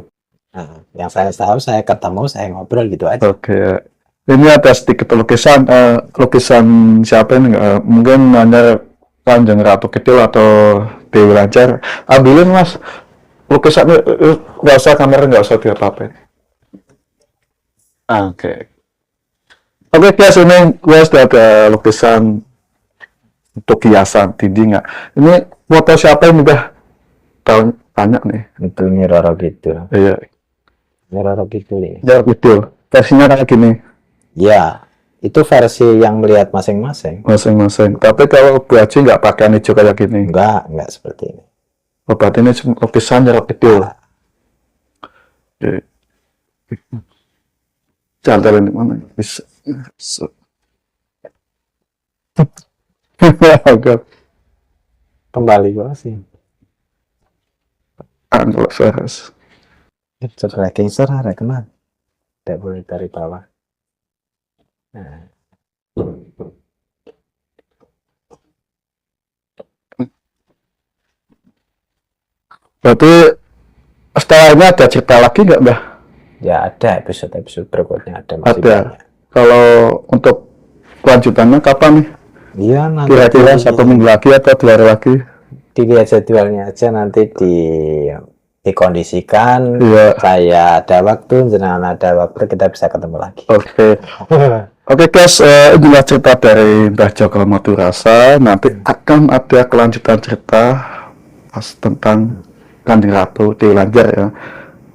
Nah, yang saya tahu saya ketemu, saya ngobrol gitu aja. Oke. Ini ada sedikit lukisan, lukisan siapa ini? Mungkin hanya Kanjeng Ratu Kidul atau Dewi Lancar. Ambilin Mas. Lukisannya nggak usah kamera, nggak usah diapa-apain. Oke. Oke guys, ini gue sudah ada lukisan untuk hiasan dinding nggak? Ini foto siapa ini Mbah? Tahu tanya nih. Itu Nyi Roro gitu. Iya. Nyi Roro gitu nih. Ya Kidul. Versinya kayak gini. Ya, itu versi yang melihat masing-masing. Masing-masing. Tapi kalau Bu Haji nggak pakai hijau kayak gini. Enggak seperti ini. Oh, berarti ini lukisan jarak kecil. Oke. Jangan ini mana? Bisa. So. Oke. Kembali gua sih. Angel Ferris. Setelah gangster ada kenal. Tidak boleh dari bawah. Nah. Berarti setelah ini ada cerita lagi nggak Mbah? Ya ada episode-episode berikutnya ada masih Ada. banyak. Kalau untuk kelanjutannya kapan nih? Iya nanti Kira-kira di- 1 minggu lagi atau 2 hari lagi? dilihat jadwalnya aja nanti dikondisikan. Iya. Saya ada waktu, jenengan ada waktu, kita bisa ketemu lagi. Oke. Oke guys, inilah cerita dari Mbah Joko Maturasa. Nanti akan ada kelanjutan cerita pas tentang Kanjeng Ratu Dewi Lanjar ya.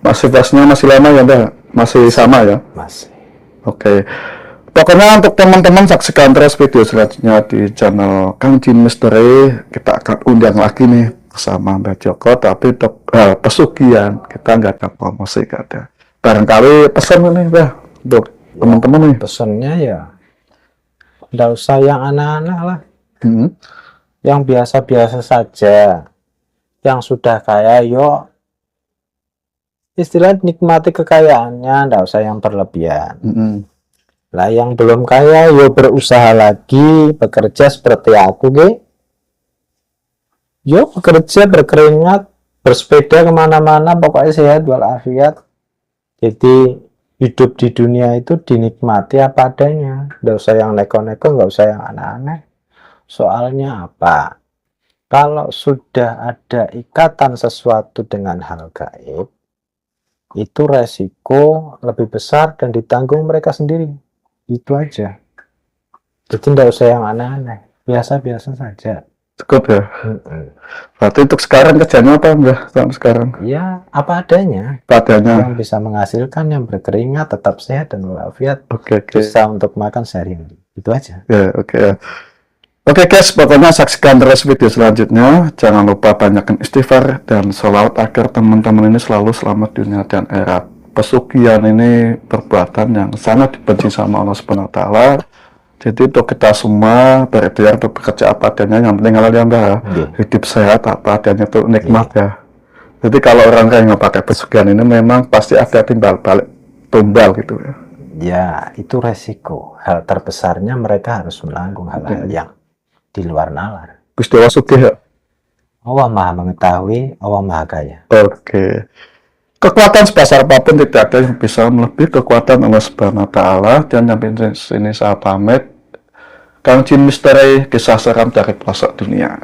Masih pasnya masih lama ya Mbah? Masih sama ya? Mas. Oke. Pokoknya untuk teman-teman saksikan terus video selanjutnya di channel Kang Jin Misteri. Kita akan undang lagi nih bersama Mbah Joko, tapi untuk pesugihan kita nggak ada promosi, nggak ada. Barangkali pesan nih Mbah untuk teman-teman nih. Pesannya ya nggak usah yang aneh-aneh lah, Hmm. yang biasa-biasa saja. Yang sudah kaya yo istilah nikmati kekayaannya, nggak usah yang berlebihan. Hmm. Lah yang belum kaya yo berusaha lagi, bekerja seperti aku yo bekerja berkeringat, bersepeda kemana-mana, pokoknya sehat walafiat. Jadi hidup di dunia itu dinikmati apa adanya, nggak usah yang neko-neko, nggak usah yang aneh-aneh. Soalnya apa? Kalau sudah ada ikatan sesuatu dengan hal gaib, itu resiko lebih besar dan ditanggung mereka sendiri. Itu aja. Jadi tidak usah yang aneh-aneh, biasa-biasa saja. Cukup ya. Berarti untuk sekarang kerjanya apa enggak sampai sekarang? Ya, apa adanya. Padanya. Yang bisa menghasilkan, yang berkeringat, tetap sehat dan walafiat, Oke. bisa untuk makan sehari-hari. Itu aja. Ya, oke. Oke guys, pokoknya saksikan terus video selanjutnya. Jangan lupa banyakkan istighfar dan sholawat agar teman-teman ini selalu selamat dunia dan akhirat. Pesugihan ini perbuatan yang sangat dibenci sama Allah Subhanahu wa Ta'ala. Jadi untuk kita semua berikhtiar untuk bekerja apa adanya, yang penting halal ya Mbak. Hidup sehat apa adanya itu nikmat ya. Jadi kalau orang yang nggak pakai pesugihan ini memang pasti ada timbal balik tumbal gitu ya. Ya, itu resiko. Hal terbesarnya mereka harus menanggung hal-hal yang di luar nalar. Gusti Allah sugih ya. Allah Maha mengetahui, Allah Maha kaya. Oke. Kekuatan sebesar apapun tidak ada yang bisa melebihi kekuatan Allah Subhanahu wa Ta'ala. Dan sampai sini saya pamit. Kang Jin Misteri, kisah seram dari pelosok dunia.